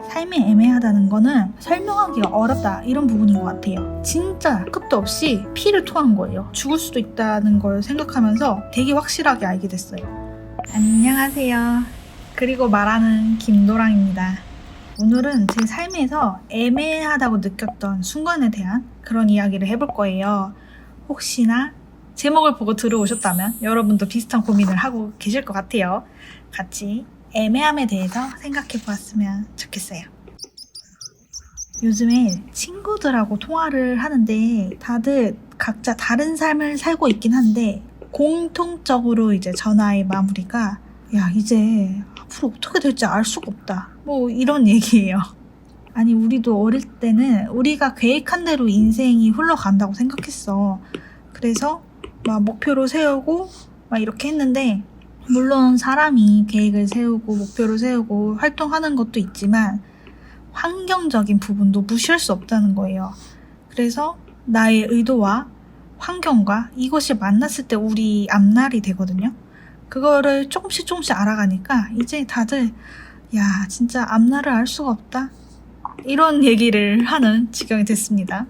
삶이 애매하다는 거는 설명하기가 어렵다 이런 부분인 것 같아요. 진짜 끝도 없이 피를 토한 거예요. 죽을 수도 있다는 걸 생각하면서 되게 확실하게 알게 됐어요. 안녕하세요. 그리고 말하는 김노랑입니다. 오늘은 제 삶에서 애매하다고 느꼈던 순간에 대한 그런 이야기를 해볼 거예요. 혹시나 제목을 보고 들어오셨다면 여러분도 비슷한 고민을 하고 계실 것 같아요. 같이 애매함에 대해서 생각해 보았으면 좋겠어요. 요즘에 친구들하고 통화를 하는데 다들 각자 다른 삶을 살고 있긴 한데 공통적으로 이제 전화의 마무리가 야 이제 앞으로 어떻게 될지 알 수가 없다 뭐 이런 얘기예요. 아니 우리도 어릴 때는 우리가 계획한 대로 인생이 흘러간다고 생각했어. 그래서 막 목표로 세우고 막 이렇게 했는데 물론 사람이 계획을 세우고 목표를 세우고 활동하는 것도 있지만 환경적인 부분도 무시할 수 없다는 거예요. 그래서 나의 의도와 환경과 이것이 만났을 때 우리 앞날이 되거든요. 그거를 조금씩 알아가니까 이제 다들 야 진짜 앞날을 알 수가 없다 이런 얘기를 하는 지경이 됐습니다.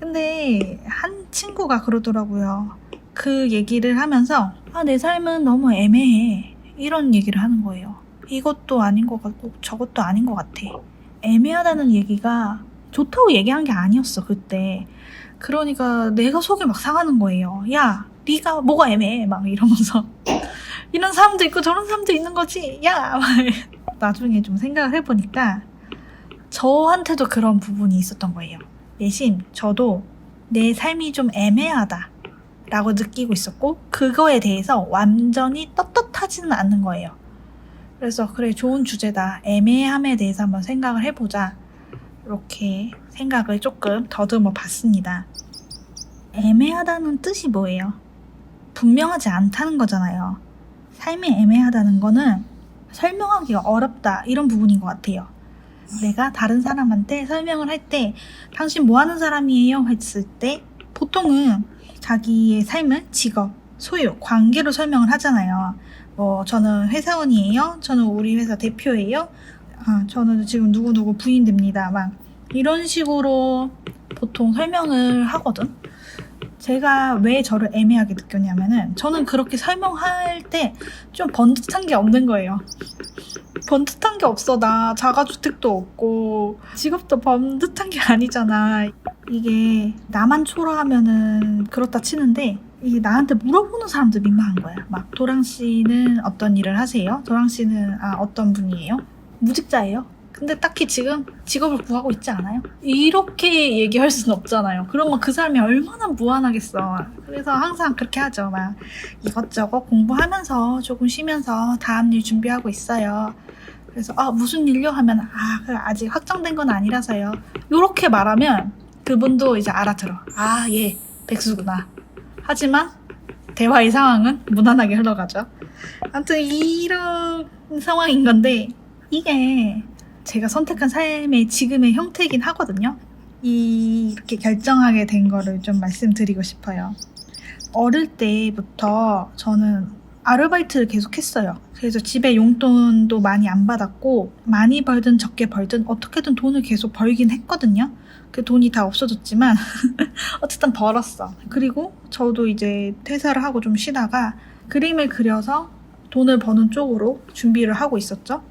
근데 한 친구가 그러더라고요. 그 얘기를 하면서 내 삶은 너무 애매해 이런 얘기를 하는 거예요. 이것도 아닌 것 같고 저것도 아닌 것 같아. 애매하다는 얘기가 좋다고 얘기한 게 아니었어 그때. 그러니까 내가 속이 막 상하는 거예요. 야 네가 뭐가 애매해 막 이러면서 이런 사람도 있고 저런 사람도 있는 거지 야 나중에 좀 생각을 해보니까 저한테도 그런 부분이 있었던 거예요. 내심 저도 내 삶이 좀 애매하다 라고 느끼고 있었고 그거에 대해서 완전히 떳떳하지는 않는 거예요. 그래서 그래 좋은 주제다. 애매함에 대해서 한번 생각을 해보자. 이렇게 생각을 조금 더듬어 봤습니다. 애매하다는 뜻이 뭐예요? 분명하지 않다는 거잖아요. 삶이 애매하다는 거는 설명하기가 어렵다 이런 부분인 것 같아요. 내가 다른 사람한테 설명을 할 때 당신 뭐 하는 사람이에요? 했을 때 보통은 자기의 삶을 직업, 소유, 관계로 설명을 하잖아요. 저는 회사원이에요. 저는 우리 회사 대표예요. 저는 지금 누구누구 부인됩니다. 막 이런 식으로 보통 설명을 하거든. 제가 왜 저를 애매하게 느꼈냐면은 저는 그렇게 설명할 때 좀 번듯한 게 없는 거예요. 번듯한 게 없어. 나 자가주택도 없고 직업도 번듯한 게 아니잖아. 이게 나만 초라하면은 그렇다 치는데 이게 나한테 물어보는 사람들 민망한 거야. 막 도랑씨는 어떤 일을 하세요? 도랑씨는 어떤 분이에요? 무직자예요? 근데 딱히 지금 직업을 구하고 있지 않아요? 이렇게 얘기할 수는 없잖아요. 그러면 그 사람이 얼마나 무안하겠어. 그래서 항상 그렇게 하죠. 막 이것저것 공부하면서 조금 쉬면서 다음 일 준비하고 있어요. 그래서 무슨 일요? 하면 아직 확정된 건 아니라서요. 이렇게 말하면 그분도 이제 알아들어. 예, 백수구나. 하지만 대화의 상황은 무난하게 흘러가죠. 아무튼 이런 상황인 건데 이게 제가 선택한 삶의 지금의 형태이긴 하거든요. 이렇게 결정하게 된 거를 좀 말씀드리고 싶어요. 어릴 때부터 저는 아르바이트를 계속 했어요. 그래서 집에 용돈도 많이 안 받았고 많이 벌든 적게 벌든 어떻게든 돈을 계속 벌긴 했거든요. 그 돈이 다 없어졌지만 어쨌든 벌었어. 그리고 저도 이제 퇴사를 하고 좀 쉬다가 그림을 그려서 돈을 버는 쪽으로 준비를 하고 있었죠.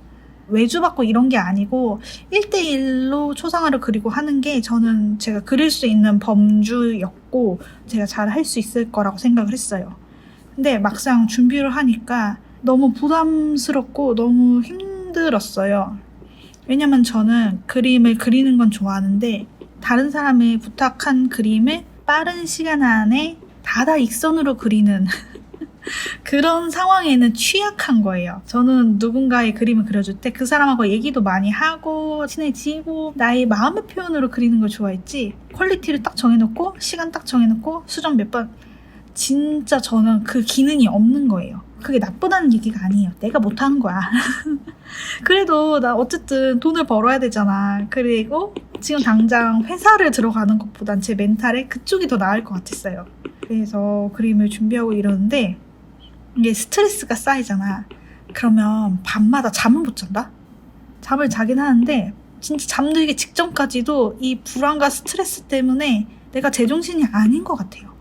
외주받고 이런 게 아니고 1대1로 초상화를 그리고 하는 게 저는 제가 그릴 수 있는 범주였고 제가 잘 할 수 있을 거라고 생각을 했어요. 근데 막상 준비를 하니까 너무 부담스럽고 너무 힘들었어요. 왜냐면 저는 그림을 그리는 건 좋아하는데 다른 사람이 부탁한 그림을 빠른 시간 안에 다다익선으로 그리는 그런 상황에는 취약한 거예요. 저는 누군가의 그림을 그려줄 때 그 사람하고 얘기도 많이 하고 친해지고 나의 마음의 표현으로 그리는 걸 좋아했지 퀄리티를 딱 정해놓고 시간 딱 정해놓고 수정 몇 번 진짜 저는 그 기능이 없는 거예요. 그게 나쁘다는 얘기가 아니에요. 내가 못하는 거야. 그래도 나 어쨌든 돈을 벌어야 되잖아. 그리고 지금 당장 회사를 들어가는 것보단 제 멘탈에 그쪽이 더 나을 것 같았어요. 그래서 그림을 준비하고 이러는데 이게 스트레스가 쌓이잖아. 그러면 밤마다 잠을 못 잔다? 잠을 자긴 하는데 진짜 잠들기 직전까지도 이 불안과 스트레스 때문에 내가 제정신이 아닌 것 같아요.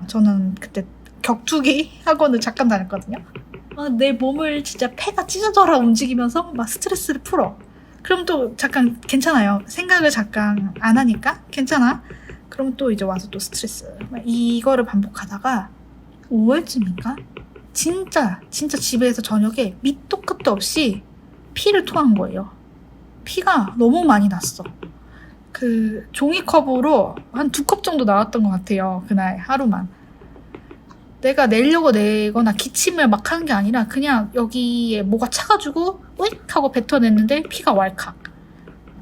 저는 그때 격투기 학원을 잠깐 다녔거든요. 내 몸을 진짜 패가 찢어져라 움직이면서 막 스트레스를 풀어. 그럼 또 잠깐 괜찮아요. 생각을 잠깐 안 하니까 괜찮아. 그럼 또 이제 와서 또 스트레스. 이거를 반복하다가 5월쯤인가? 진짜 집에서 저녁에 밑도 끝도 없이 피를 토한 거예요. 피가 너무 많이 났어. 그 종이컵으로 한 2컵 정도 나왔던 것 같아요. 그날 하루만. 내가 내려고 내거나 기침을 막 하는 게 아니라 그냥 여기에 뭐가 차가지고 으익 하고 뱉어냈는데 피가 왈칵.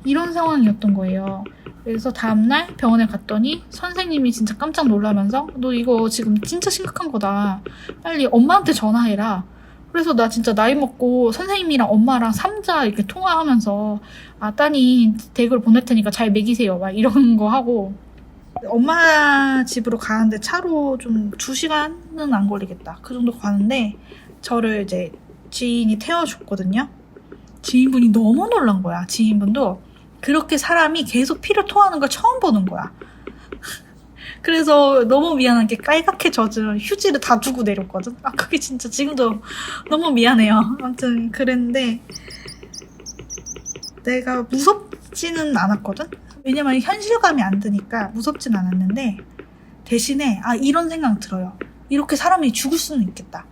이런 상황이었던 거예요. 그래서 다음날 병원에 갔더니 선생님이 진짜 깜짝 놀라면서 너 이거 지금 진짜 심각한 거다. 빨리 엄마한테 전화해라. 그래서 나 진짜 나이 먹고 선생님이랑 엄마랑 3자 이렇게 통화하면서 따니 댁으로 보낼 테니까 잘 먹이세요. 막 이런 거 하고 엄마 집으로 가는데 차로 좀 2시간은 안 걸리겠다. 그 정도 가는데 저를 이제 지인이 태워줬거든요. 지인분이 너무 놀란 거야. 지인분도 그렇게 사람이 계속 피를 토하는 걸 처음 보는 거야. 그래서 너무 미안한 게 깔갛게 젖은 휴지를 다 주고 내렸거든. 그게 진짜 지금도 너무 미안해요. 아무튼 그랬는데 내가 무섭지는 않았거든. 왜냐면 현실감이 안 드니까 무섭진 않았는데 대신에 이런 생각 들어요. 이렇게 사람이 죽을 수는 있겠다.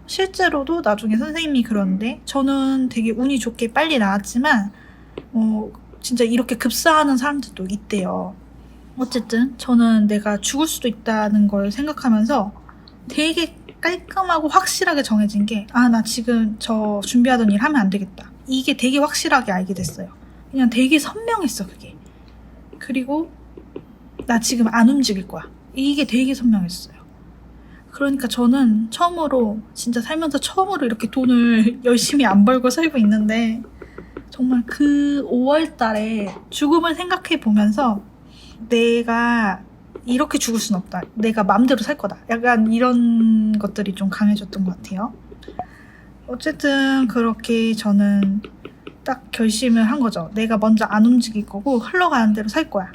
실제로도 나중에 선생님이 그러는데 저는 되게 운이 좋게 빨리 나았지만 진짜 이렇게 급사하는 사람들도 있대요. 어쨌든 저는 내가 죽을 수도 있다는 걸 생각하면서 되게 깔끔하고 확실하게 정해진 게 나 지금 저 준비하던 일 하면 안 되겠다. 이게 되게 확실하게 알게 됐어요. 그냥 되게 선명했어 그게. 그리고 나 지금 안 움직일 거야. 이게 되게 선명했어요. 그러니까 저는 처음으로 진짜 살면서 처음으로 이렇게 돈을 열심히 안 벌고 살고 있는데 정말 그 5월 달에 죽음을 생각해 보면서 내가 이렇게 죽을 순 없다. 내가 마음대로 살 거다. 약간 이런 것들이 좀 강해졌던 것 같아요. 어쨌든 그렇게 저는 딱 결심을 한 거죠. 내가 먼저 안 움직일 거고 흘러가는 대로 살 거야.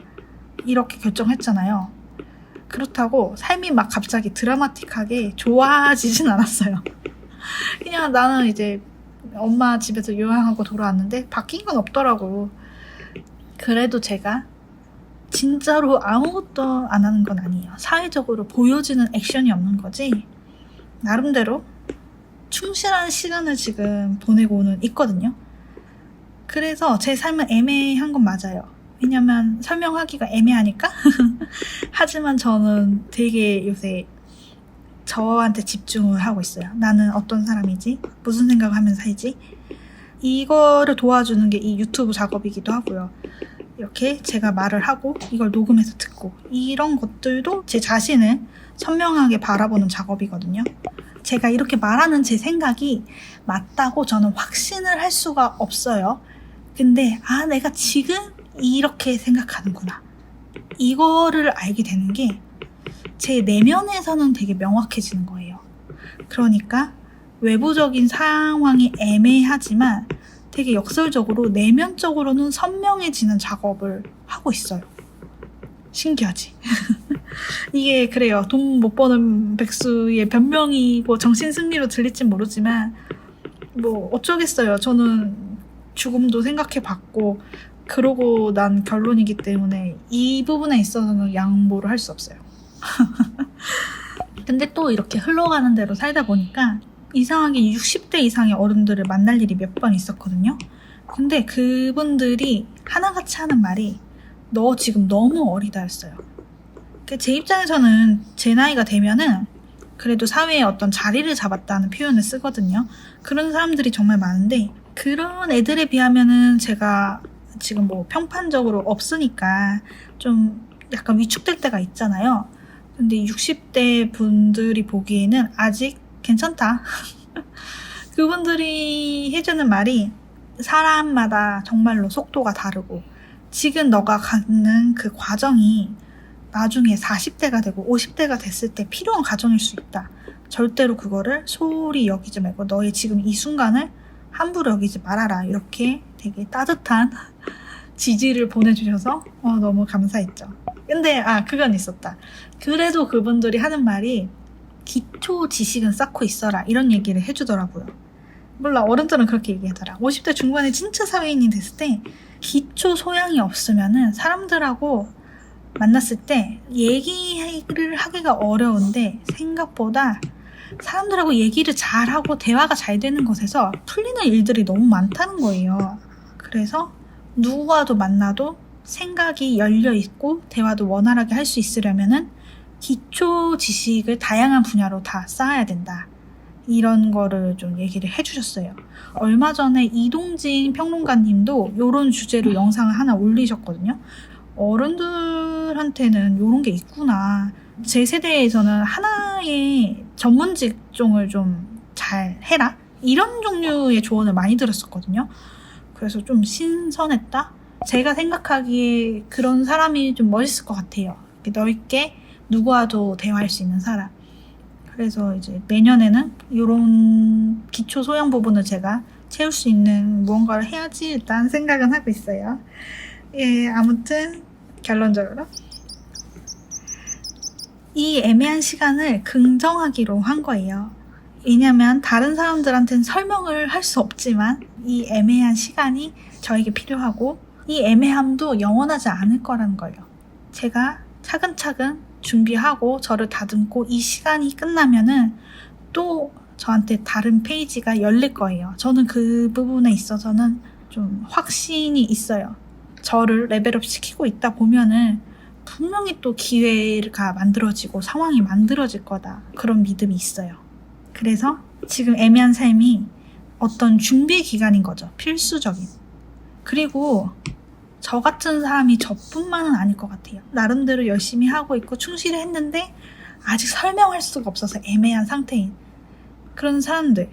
이렇게 결정했잖아요. 그렇다고 삶이 막 갑자기 드라마틱하게 좋아지진 않았어요. 그냥 나는 이제 엄마 집에서 요양하고 돌아왔는데 바뀐 건 없더라고. 그래도 제가 진짜로 아무것도 안 하는 건 아니에요. 사회적으로 보여지는 액션이 없는 거지. 나름대로 충실한 시간을 지금 보내고는 있거든요. 그래서 제 삶은 애매한 건 맞아요. 왜냐면 설명하기가 애매하니까. 하지만 저는 되게 요새 저한테 집중을 하고 있어요. 나는 어떤 사람이지? 무슨 생각을 하면서 살지? 이거를 도와주는 게 이 유튜브 작업이기도 하고요. 이렇게 제가 말을 하고 이걸 녹음해서 듣고 이런 것들도 제 자신을 선명하게 바라보는 작업이거든요. 제가 이렇게 말하는 제 생각이 맞다고 저는 확신을 할 수가 없어요. 근데 내가 지금 이렇게 생각하는구나. 이거를 알게 되는 게 제 내면에서는 되게 명확해지는 거예요. 그러니까 외부적인 상황이 애매하지만 되게 역설적으로 내면적으로는 선명해지는 작업을 하고 있어요. 신기하지? 이게 그래요. 돈 못 버는 백수의 변명이고 정신승리로 들릴진 모르지만 뭐 어쩌겠어요. 저는 죽음도 생각해봤고 그러고 난 결론이기 때문에 이 부분에 있어서는 양보를 할 수 없어요. 근데 또 이렇게 흘러가는 대로 살다 보니까 이상하게 60대 이상의 어른들을 만날 일이 몇 번 있었거든요. 근데 그분들이 하나같이 하는 말이 너 지금 너무 어리다였어요. 제 입장에서는 제 나이가 되면은 그래도 사회에 어떤 자리를 잡았다는 표현을 쓰거든요. 그런 사람들이 정말 많은데 그런 애들에 비하면은 제가 지금 뭐 평판적으로 없으니까 좀 약간 위축될 때가 있잖아요. 근데 60대 분들이 보기에는 아직 괜찮다. 그분들이 해주는 말이 사람마다 정말로 속도가 다르고 지금 너가 갖는 그 과정이 나중에 40대가 되고 50대가 됐을 때 필요한 과정일 수 있다. 절대로 그거를 소홀히 여기지 말고 너의 지금 이 순간을 함부로 여기지 말아라. 이렇게 되게 따뜻한 지지를 보내주셔서 너무 감사했죠. 근데 그건 있었다. 그래도 그분들이 하는 말이 기초 지식은 쌓고 있어라 이런 얘기를 해주더라고요. 몰라, 어른들은 그렇게 얘기하더라. 50대 중반에 진짜 사회인이 됐을 때 기초 소양이 없으면은 사람들하고 만났을 때 얘기를 하기가 어려운데 생각보다 사람들하고 얘기를 잘하고 대화가 잘 되는 것에서 풀리는 일들이 너무 많다는 거예요. 그래서 누구와도 만나도 생각이 열려있고 대화도 원활하게 할 수 있으려면은 기초 지식을 다양한 분야로 다 쌓아야 된다. 이런 거를 좀 얘기를 해주셨어요. 얼마 전에 이동진 평론가님도 이런 주제로 영상을 하나 올리셨거든요. 어른들한테는 이런 게 있구나. 제 세대에서는 하나의 전문 직종을 좀 잘 해라. 이런 종류의 조언을 많이 들었었거든요. 그래서 좀 신선했다. 제가 생각하기에 그런 사람이 좀 멋있을 것 같아요. 넓게 누구와도 대화할 수 있는 사람. 그래서 이제 내년에는 이런 기초 소양 부분을 제가 채울 수 있는 무언가를 해야지 일단 생각은 하고 있어요. 예, 아무튼 결론적으로 이 애매한 시간을 긍정하기로 한 거예요. 왜냐면 다른 사람들한테는 설명을 할 수 없지만 이 애매한 시간이 저에게 필요하고 이 애매함도 영원하지 않을 거라는 거예요. 제가 차근차근 준비하고 저를 다듬고 이 시간이 끝나면은 또 저한테 다른 페이지가 열릴 거예요. 저는 그 부분에 있어서는 좀 확신이 있어요. 저를 레벨업 시키고 있다 보면은 분명히 또 기회가 만들어지고 상황이 만들어질 거다. 그런 믿음이 있어요. 그래서 지금 애매한 삶이 어떤 준비 기간인 거죠. 필수적인. 그리고 저 같은 사람이 저뿐만은 아닐 것 같아요. 나름대로 열심히 하고 있고 충실히 했는데 아직 설명할 수가 없어서 애매한 상태인 그런 사람들이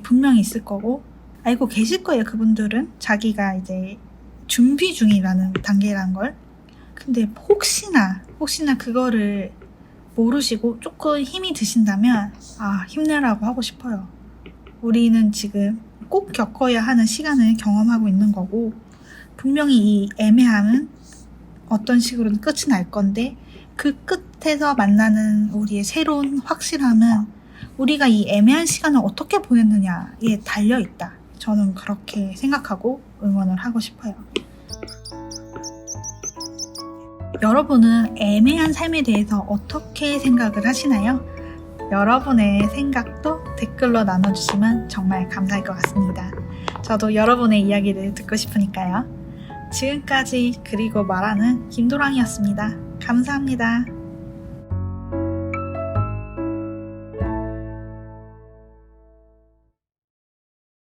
분명히 있을 거고 알고 계실 거예요. 그분들은 자기가 이제 준비 중이라는 단계라는 걸. 근데 혹시나 그거를 모르시고 조금 힘이 드신다면 힘내라고 하고 싶어요. 우리는 지금 꼭 겪어야 하는 시간을 경험하고 있는 거고 분명히 이 애매함은 어떤 식으로든 끝이 날 건데 그 끝에서 만나는 우리의 새로운 확실함은 우리가 이 애매한 시간을 어떻게 보냈느냐에 달려있다. 저는 그렇게 생각하고 응원을 하고 싶어요. 여러분은 애매한 삶에 대해서 어떻게 생각을 하시나요? 여러분의 생각도 댓글로 나눠주시면 정말 감사할 것 같습니다. 저도 여러분의 이야기를 듣고 싶으니까요. 지금까지 그리고 말하는 김도랑이었습니다. 감사합니다.